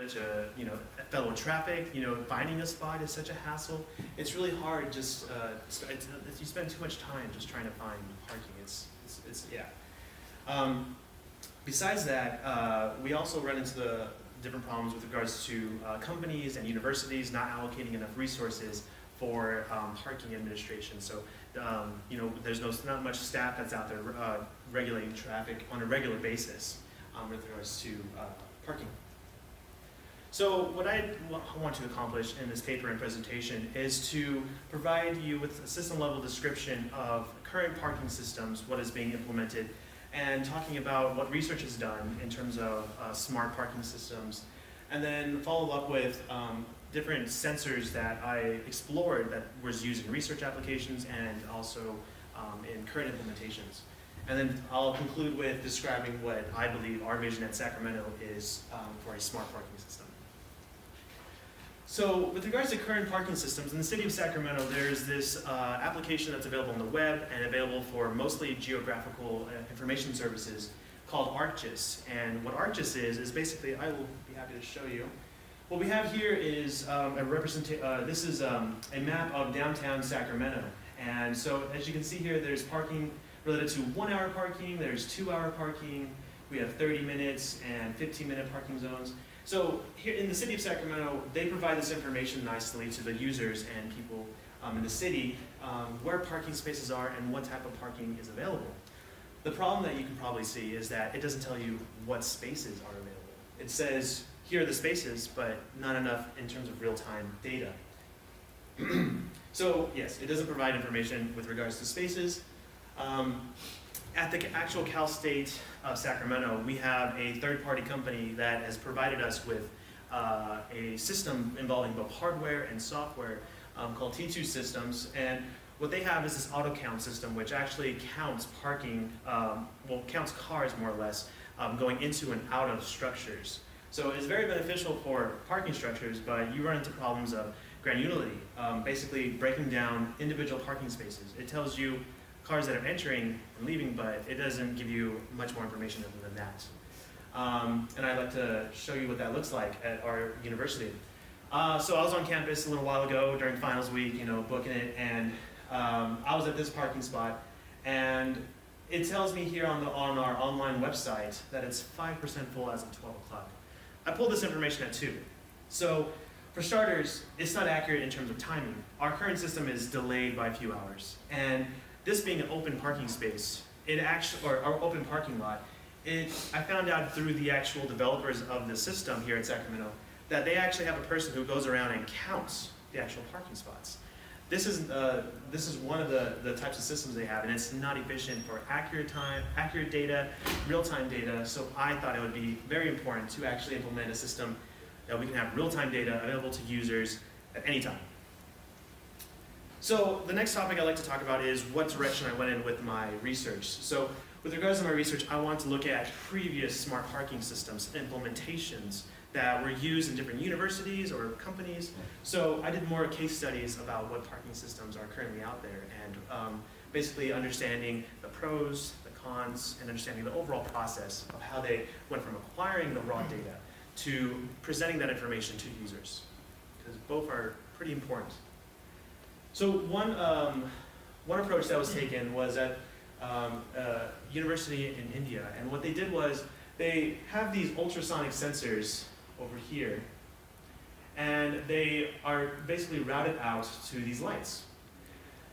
to, fellow traffic. Finding a spot is such a hassle. It's really hard. Just you spend too much time just trying to find parking. Besides that, we also run into the different problems with regards to companies and universities not allocating enough resources for parking administration. So, there's not much staff that's out there regulating traffic on a regular basis with regards to parking. So what I want to accomplish in this paper and presentation is to provide you with a system level description of current parking systems, what is being implemented, and talking about what research is done in terms of smart parking systems, and then follow up with different sensors that I explored that was used in research applications and also in current implementations. And then I'll conclude with describing what I believe our vision at Sacramento is for a smart parking system. So with regards to current parking systems, in the city of Sacramento, there's this application that's available on the web and available for mostly geographical information services called ArcGIS. And what ArcGIS is basically, I will be happy to show you. What we have here is this is a map of downtown Sacramento. And so as you can see here, there's parking related to 1 hour parking, there's 2 hour parking, we have 30 minutes and 15-minute parking zones. So here in the city of Sacramento, they provide this information nicely to the users and people in the city where parking spaces are and what type of parking is available. The problem that you can probably see is that it doesn't tell you what spaces are available. It says, here are the spaces, but not enough in terms of real-time data. So yes, it doesn't provide information with regards to spaces. At the actual Cal State of Sacramento, we have a third-party company that has provided us with a system involving both hardware and software called T2 Systems. And what they have is this auto count system, which actually counts parking, counts cars more or less, going into and out of structures. So it's very beneficial for parking structures, but you run into problems of granularity, basically breaking down individual parking spaces. It tells you cars that are entering and leaving, but it doesn't give you much more information other than that. And I'd like to show you what that looks like at our university. So I was on campus a little while ago during finals week, booking it, and I was at this parking spot, and it tells me here on our online website that it's 5% full as of 12 o'clock. I pulled this information at 2. So for starters, it's not accurate in terms of timing. Our current system is delayed by a few hours, and this being an open parking space, or open parking lot, I found out through the actual developers of the system here at Sacramento that they actually have a person who goes around and counts the actual parking spots. This is one of the types of systems they have, and it's not efficient for accurate data, real-time data. So I thought it would be very important to actually implement a system that we can have real-time data available to users at any time. So the next topic I'd like to talk about is what direction I went in with my research. So with regards to my research, I want to look at previous smart parking systems implementations that were used in different universities or companies. So I did more case studies about what parking systems are currently out there, and basically understanding the pros, the cons, and understanding the overall process of how they went from acquiring the raw data to presenting that information to users, because both are pretty important. So one approach that was taken was at a university in India, and what they did was they have these ultrasonic sensors over here, and they are basically routed out to these lights.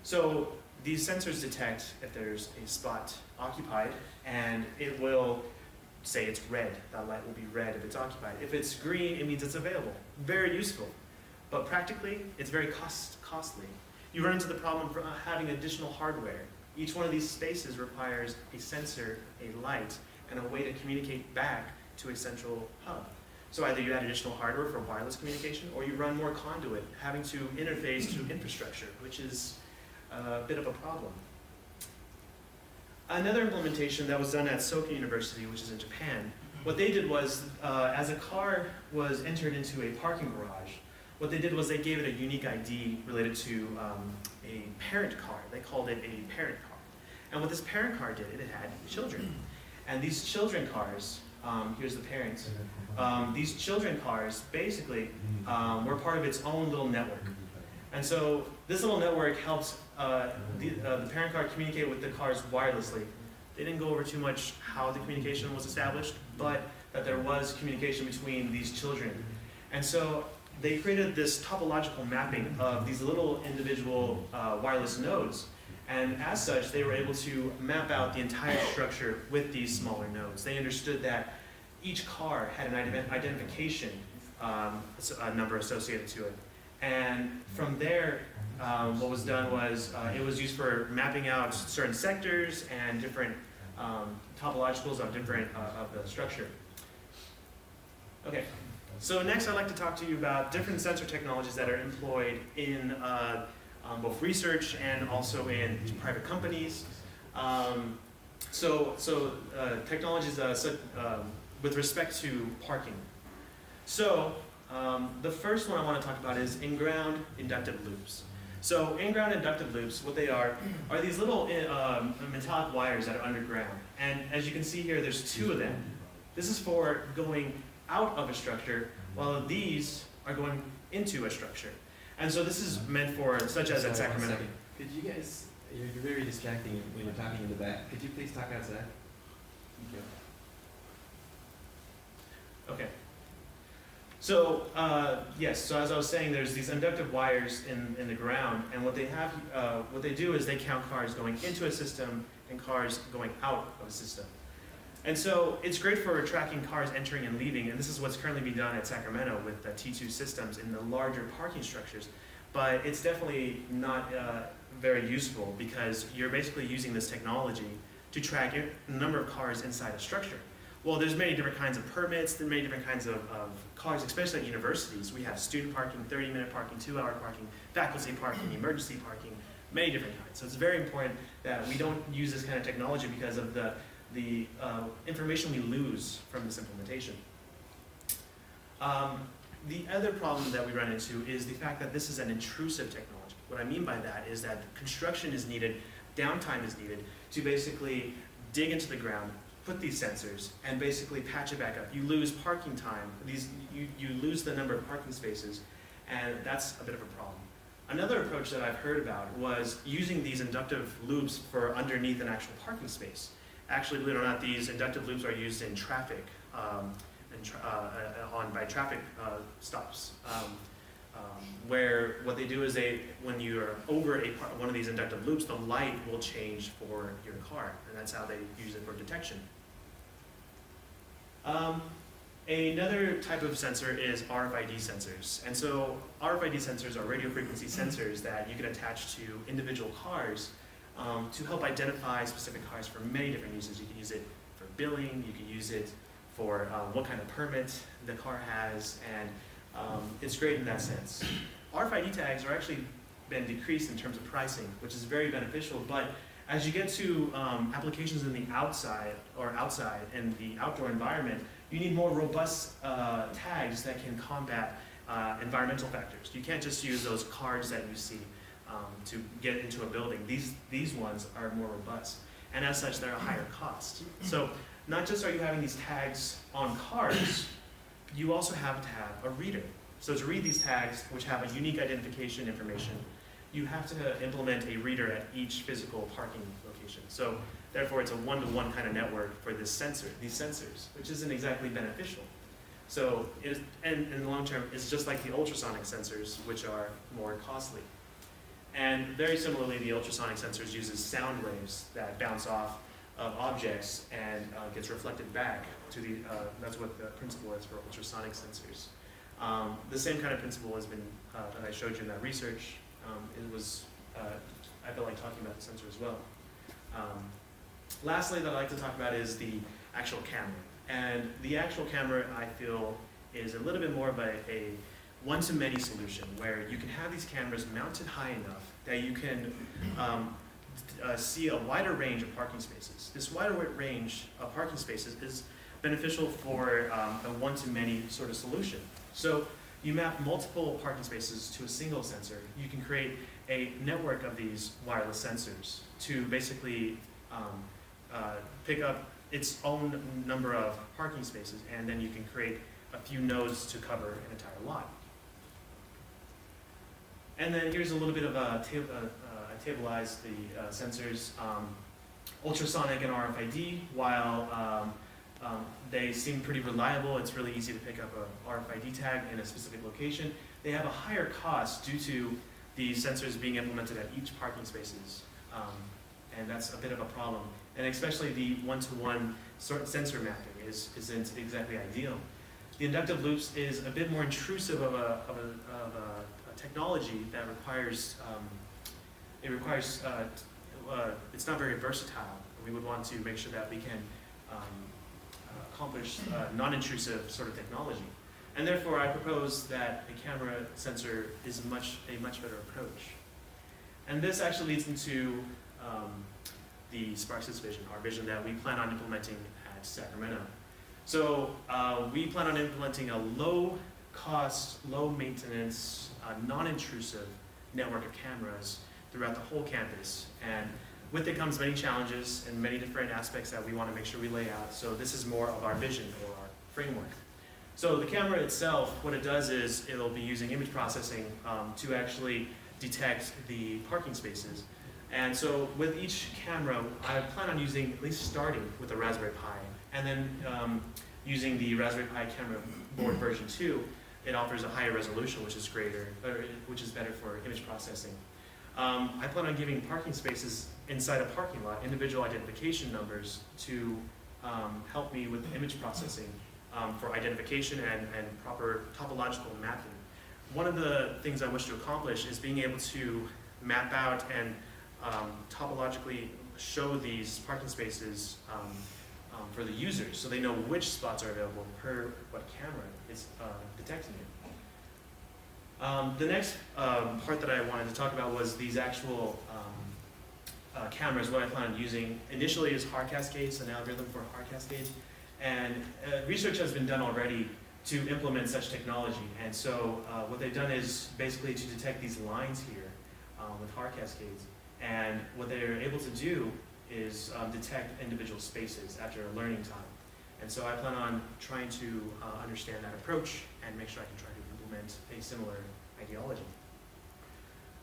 So these sensors detect if there's a spot occupied, and it will say it's red. That light will be red if it's occupied. If it's green, it means it's available. Very useful, but practically, it's very costly. You run into the problem of having additional hardware. Each one of these spaces requires a sensor, a light, and a way to communicate back to a central hub. So either you add additional hardware for wireless communication, or you run more conduit, having to interface to infrastructure, which is a bit of a problem. Another implementation that was done at Soka University, which is in Japan, what they did was, as a car was entered into a parking garage, what they did was they gave it a unique ID related to a parent car. They called it a parent car. And what this parent car did, it had children. And these children cars here's the parents. These children cars basically were part of its own little network. And so this little network helps the parent car communicate with the cars wirelessly. They didn't go over too much how the communication was established, but that there was communication between these children. And so they created this topological mapping of these little individual wireless nodes. And as such, they were able to map out the entire structure with these smaller nodes. They understood that each car had an identification number associated to it. And from there, what was done was it was used for mapping out certain sectors and different topologicals of different of the structure. Okay, so next I'd like to talk to you about different sensor technologies that are employed in both research and also in private companies. Technologies with respect to parking. So the first one I want to talk about is in-ground inductive loops. So in-ground inductive loops, what they are these little metallic wires that are underground. And as you can see here, there's two of them. This is for going out of a structure, while these are going into a structure. And so this is meant for, such as at Sacramento. Could you guys, you're very distracting when you're talking in the back. Could you please talk outside? Thank you. Okay. So, yes, so as I was saying, there's these inductive wires in the ground, and what they do is they count cars going into a system and cars going out of a system. And so it's great for tracking cars entering and leaving, and this is what's currently being done at Sacramento with the T2 systems in the larger parking structures. But it's definitely not very useful because you're basically using this technology to track the number of cars inside a structure. Well, there's many different kinds of permits, there's many different kinds of cars, especially at universities. We have student parking, 30-minute parking, 2-hour parking, faculty parking, emergency parking, many different kinds. So it's very important that we don't use this kind of technology because of the information we lose from this implementation. The other problem that we run into is the fact that this is an intrusive technology. What I mean by that is that construction is needed, downtime is needed to basically dig into the ground, put these sensors, and basically patch it back up. You lose parking time, you lose the number of parking spaces, and that's a bit of a problem. Another approach that I've heard about was using these inductive loops for underneath an actual parking space. Actually, believe it or not, these inductive loops are used in traffic, by traffic stops, where what they do is when you're over one of these inductive loops, the light will change for your car, and that's how they use it for detection. Another type of sensor is RFID sensors. And so RFID sensors are radio frequency sensors that you can attach to individual cars to help identify specific cars for many different uses. You can use it for billing, you can use it for what kind of permit the car has, and it's great in that sense. RFID tags are actually been decreased in terms of pricing, which is very beneficial, but as you get to applications in the outside in the outdoor environment, you need more robust tags that can combat environmental factors. You can't just use those cards that you see to get into a building. These ones are more robust, and as such, they're a higher cost. So not just are you having these tags on cars, you also have to have a reader. So to read these tags, which have a unique identification information, you have to implement a reader at each physical parking location. So therefore, it's a one-to-one kind of network for these sensors, which isn't exactly beneficial. So and in the long term, it's just like the ultrasonic sensors, which are more costly. And very similarly, the ultrasonic sensors uses sound waves that bounce off of objects and gets reflected back to the, that's what the principle is for ultrasonic sensors. The same kind of principle has been, that I showed you in that research. It was, I felt like talking about the sensor as well. Lastly, that I'd like to talk about is the actual camera. And the actual camera, I feel, is a little bit more of a one-to-many solution, where you can have these cameras mounted high enough that you can see a wider range of parking spaces. This wider range of parking spaces is beneficial for a one-to-many sort of solution. So you map multiple parking spaces to a single sensor. You can create a network of these wireless sensors to basically pick up its own number of parking spaces, and then you can create a few nodes to cover an entire lot. And then here's a little bit of I tableized the sensors, ultrasonic and RFID. While they seem pretty reliable, it's really easy to pick up a RFID tag in a specific location. They have a higher cost due to the sensors being implemented at each parking spaces, and that's a bit of a problem. And especially the one-to-one sensor mapping isn't exactly ideal. The inductive loops is a bit more intrusive of a technology that requires, it's not very versatile. We would want to make sure that we can accomplish non-intrusive sort of technology. And therefore, I propose that a camera sensor is a much better approach. And this actually leads into the SParkSys vision, our vision that we plan on implementing at Sacramento. So we plan on implementing a low-cost, low-maintenance, non-intrusive network of cameras throughout the whole campus. And with it comes many challenges and many different aspects that we want to make sure we lay out. So this is more of our vision or our framework. So the camera itself, what it does is it'll be using image processing to actually detect the parking spaces. And so with each camera, I plan on using, at least starting with a Raspberry Pi, and then using the Raspberry Pi camera board version 2, it offers a higher resolution, which is better for image processing. I plan on giving parking spaces inside a parking lot individual identification numbers to help me with image processing for identification and proper topological mapping. One of the things I wish to accomplish is being able to map out and topologically show these parking spaces for the users, so they know which spots are available per what camera is detecting it. The next part that I wanted to talk about was these actual cameras. What I plan on using initially is hard cascades, an algorithm for hard cascades, and research has been done already to implement such technology. And so what they've done is basically to detect these lines here with hard cascades. And what they're able to do is detect individual spaces after a learning time. And so I plan on trying to understand that approach and make sure I can try to implement a similar ideology.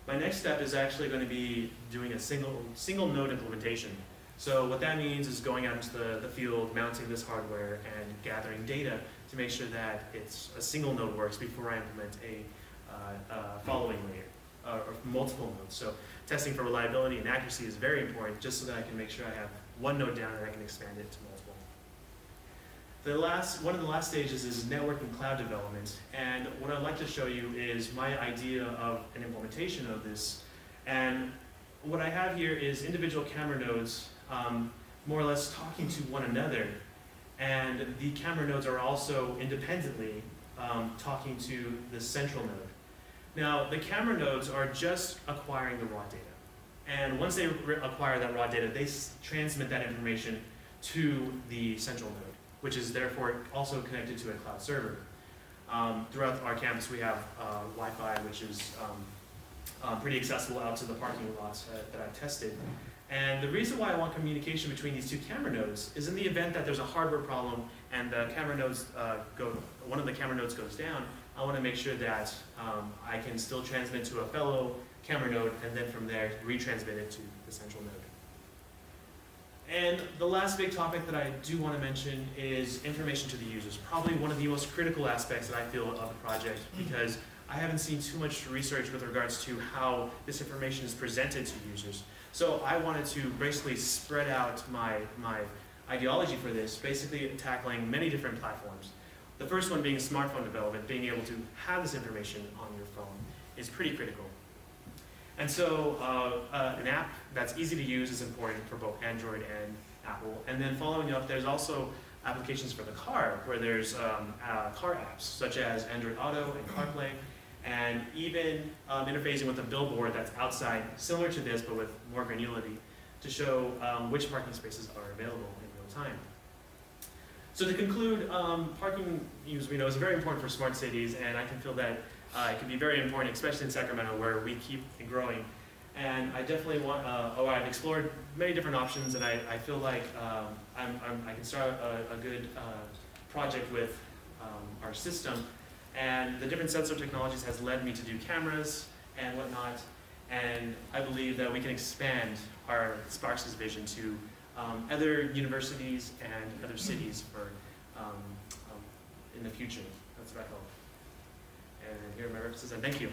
My next step is actually going to be doing a single node implementation. So what that means is going out into the field, mounting this hardware, and gathering data to make sure that it's a single node works before I implement a following layer, or multiple nodes. So testing for reliability and accuracy is very important, just so that I can make sure I have one node down and I can expand it to multiple. One of the last stages is network and cloud development. And what I'd like to show you is my idea of an implementation of this. And what I have here is individual camera nodes more or less talking to one another. And the camera nodes are also independently talking to the central node. Now, the camera nodes are just acquiring the raw data. And once they acquire that raw data, they transmit that information to the central node, which is therefore also connected to a cloud server. Throughout our campus, we have Wi-Fi, which is pretty accessible out to the parking lots that I've tested. And the reason why I want communication between these two camera nodes is in the event that there's a hardware problem and the camera nodes one of the camera nodes goes down, I want to make sure that I can still transmit to a fellow camera node and then from there retransmit it to the central node. And the last big topic that I do want to mention is information to the users. Probably one of the most critical aspects that I feel of the project, because I haven't seen too much research with regards to how this information is presented to users. So I wanted to basically spread out my ideology for this, basically tackling many different platforms. The first one being smartphone development. Being able to have this information on your phone is pretty critical. And so an app that's easy to use is important for both Android and Apple. And then following up, there's also applications for the car, where there's car apps such as Android Auto and CarPlay, and even interfacing with a billboard that's outside, similar to this but with more granularity, to show which parking spaces are available in real time. So to conclude, parking use we know is very important for smart cities, and I can feel that it can be very important, especially in Sacramento, where we keep growing. And I definitely want, I've explored many different options, and I feel like I can start a good project with our system. And the different sensor technologies has led me to do cameras and whatnot. And I believe that we can expand our SParkSys vision to other universities and other cities for in the future. That's what I hope. And here are my references, and thank you.